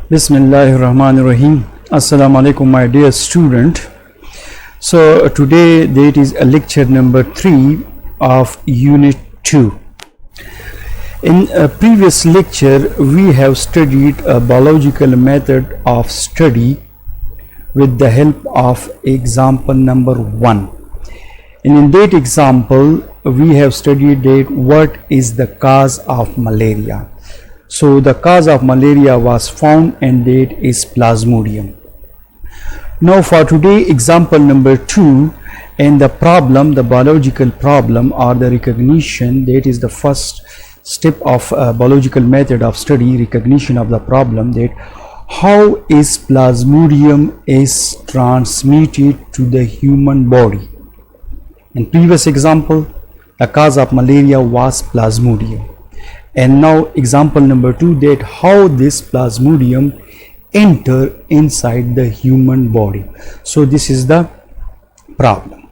Bismillahirrahmanirrahim. Assalamu alaikum, my dear student. So today that is a lecture number 3 of unit 2. In a previous lecture we have studied a biological method of study with the help of example number 1. And in that example we have studied that what is the cause of malaria. So the cause of malaria was found and that is Plasmodium. Now for today example number 2 and the problem, the biological problem or the recognition, that is the first step of biological method of study, recognition of the problem, that how is Plasmodium is transmitted to the human body. In previous example the cause of malaria was Plasmodium. And now example number 2, that how this Plasmodium enter inside the human body. So this is the problem.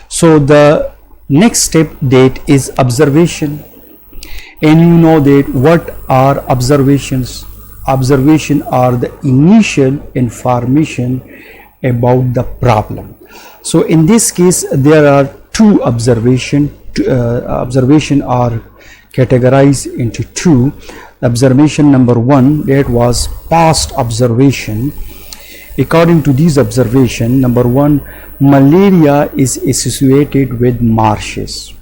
So the next step that is observation. And you know that what are observations? Observation are the initial information about the problem. So in this case there are two observation are categorized into two. Observation number 1, that was past observation. According to this observation, number 1, malaria is associated with marshes.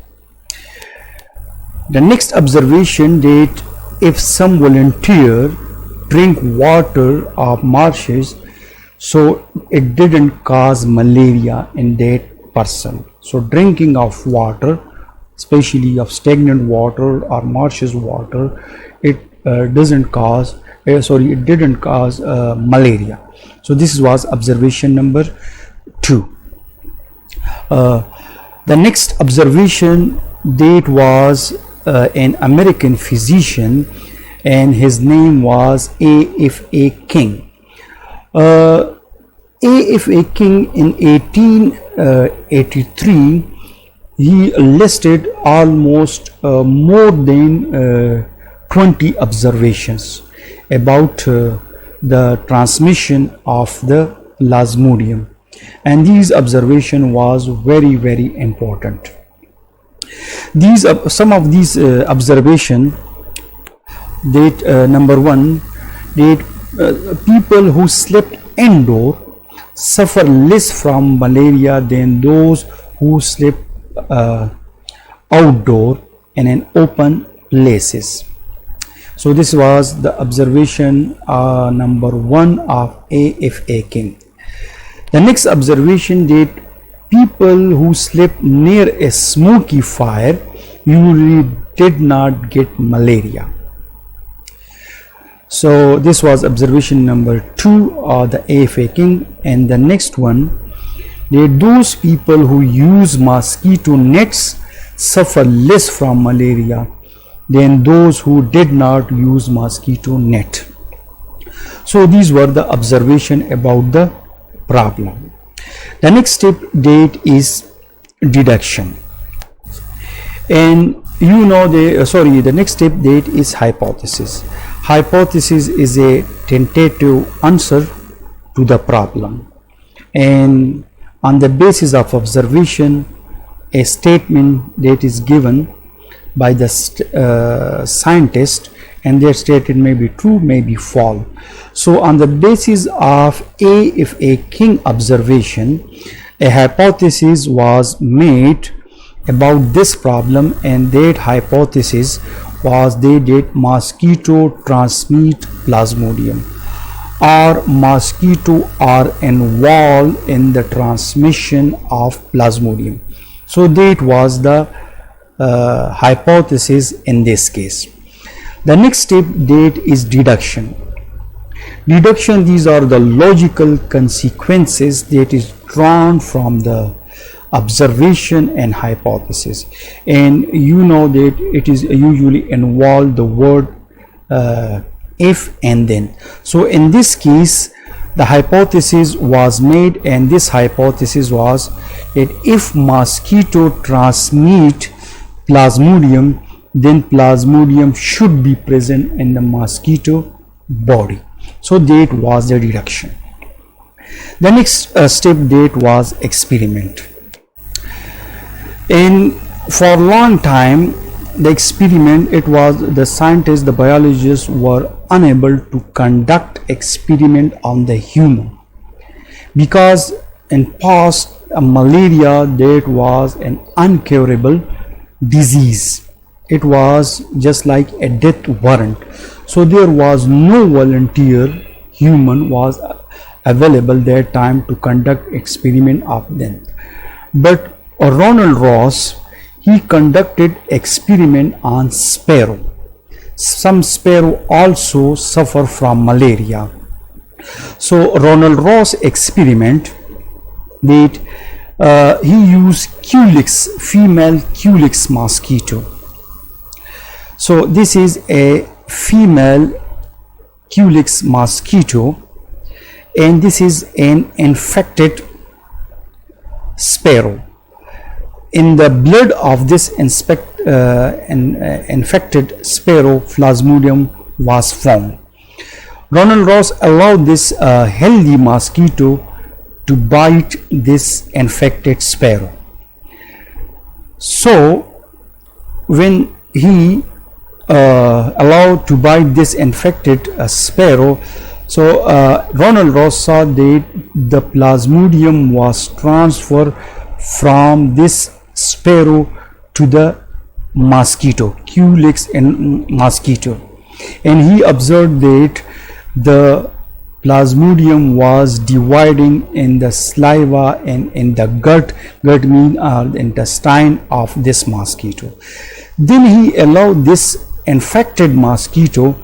The next observation, that if some volunteer drink water of marshes, so it didn't cause malaria in that person. So drinking of water, especially of stagnant water or marshes water, it didn't cause malaria. So this was observation number 2. The next observation, that was an American physician and his name was A.F.A. King. A.F.A. King in 1883 he listed almost more than 20 observations about the transmission of the Plasmodium, and these observation was very important. These some of these observation, that number 1, that people who slept indoor suffer less from malaria than those who slept outdoor and in open places. So this was the observation number 1 of A.F.A. King. The next observation, that people who slept near a smoky fire usually did not get malaria. So this was observation number 2 of the A.F.A. King. And the next one, that those people who use mosquito nets suffer less from malaria than those who did not use mosquito net. So these were the observation about the problem. The next step, that is deduction. And you know the next step, that is hypothesis. Hypothesis is a tentative answer to the problem, and on the basis of observation a statement that is given by the scientist, and their statement may be true, may be false. So on the basis of A.F.A. King observation, a hypothesis was made about this problem, and that hypothesis was that mosquito transmit Plasmodium, or mosquito are involved in the transmission of Plasmodium. So that was the hypothesis in this case. The next step, that is deduction. Deduction, these are the logical consequences that is drawn from the observation and hypothesis, and you know that it is usually involved the word if and then. So in this case the hypothesis was made, and this hypothesis was that if mosquito transmit Plasmodium, then Plasmodium should be present in the mosquito body. So that was the deduction. The next step, that was experiment. And for a long time, the experiment, it was the scientists, the biologists were unable to conduct experiment on the human, because in past malaria, that was an uncurable disease. It was just like a death warrant. So there was no volunteer human was available that time to conduct experiment of them. But Ronald Ross, he conducted experiment on sparrow. Some sparrow also suffer from malaria. So Ronald Ross experiment, that he used Culex, female Culex mosquito. So this is a female Culex mosquito, and this is an infected sparrow. In the blood of this infected sparrow, Plasmodium was found. Ronald Ross allowed this healthy mosquito to bite this infected sparrow. So when he allowed to bite this infected sparrow, so Ronald Ross saw that the Plasmodium was transferred from this sparrow to the mosquito, Culex and mosquito, and he observed that the Plasmodium was dividing in the saliva and in the gut means the intestine of this mosquito. Then he allowed this infected mosquito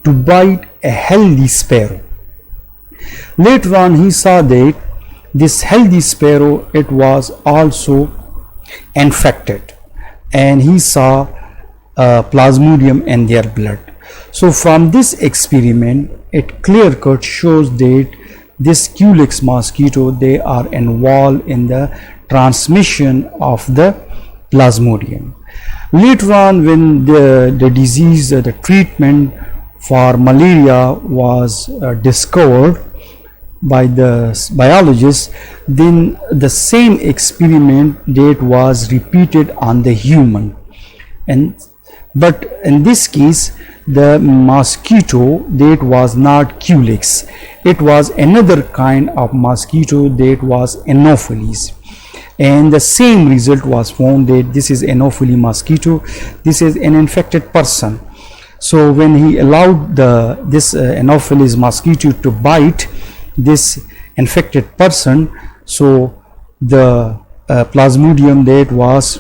to bite a healthy sparrow. Later on, he saw that this healthy sparrow, it was also infected, and he saw Plasmodium in their blood. So from this experiment, it clear cut shows that this Culex mosquito, they are involved in the transmission of the Plasmodium. Later on, when the disease, the treatment for malaria was discovered by the biologists, then the same experiment that was repeated on the human, but in this case the mosquito that was not Culex, it was another kind of mosquito that was Anopheles, and the same result was found that this is Anopheles mosquito, this is an infected person. So when he allowed this Anopheles mosquito to bite this infected person, so the Plasmodium that was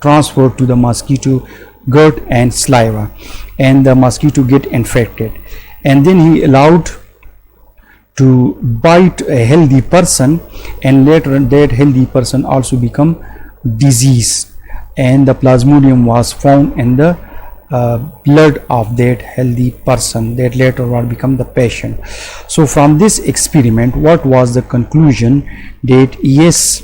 transferred to the mosquito gut and saliva, and the mosquito get infected, and then he allowed to bite a healthy person, and later that healthy person also become diseased, and the Plasmodium was found in the blood of that healthy person that later will become the patient. So from this experiment, what was the conclusion? That yes,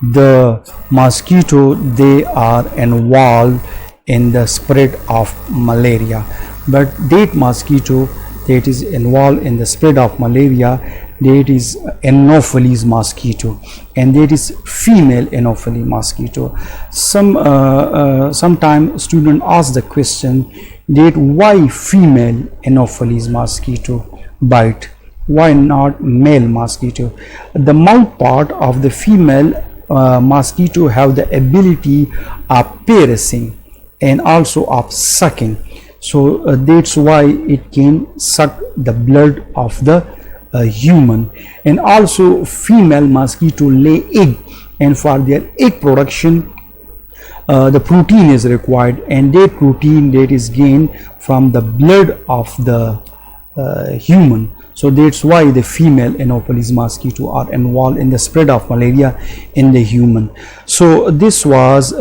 the mosquito, they are involved in the spread of malaria, but that mosquito that is involved in the spread of malaria, that is Anopheles mosquito, and that is female Anopheles mosquito. Sometime student ask the question that why female Anopheles mosquito bite, why not male mosquito? The mouth part of the female mosquito have the ability of piercing and also of sucking, so that's why it can suck the blood of the human. And also female mosquito lay egg, and for their egg production the protein is required, and that protein that is gained from the blood of the human. So that's why the female Anopheles mosquito are involved in the spread of malaria in the human. So this was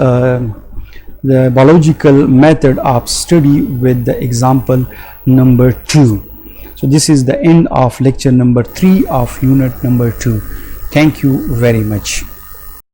the biological method of study with the example number 2. So this is the end of lecture number 3 of unit number 2. Thank you very much.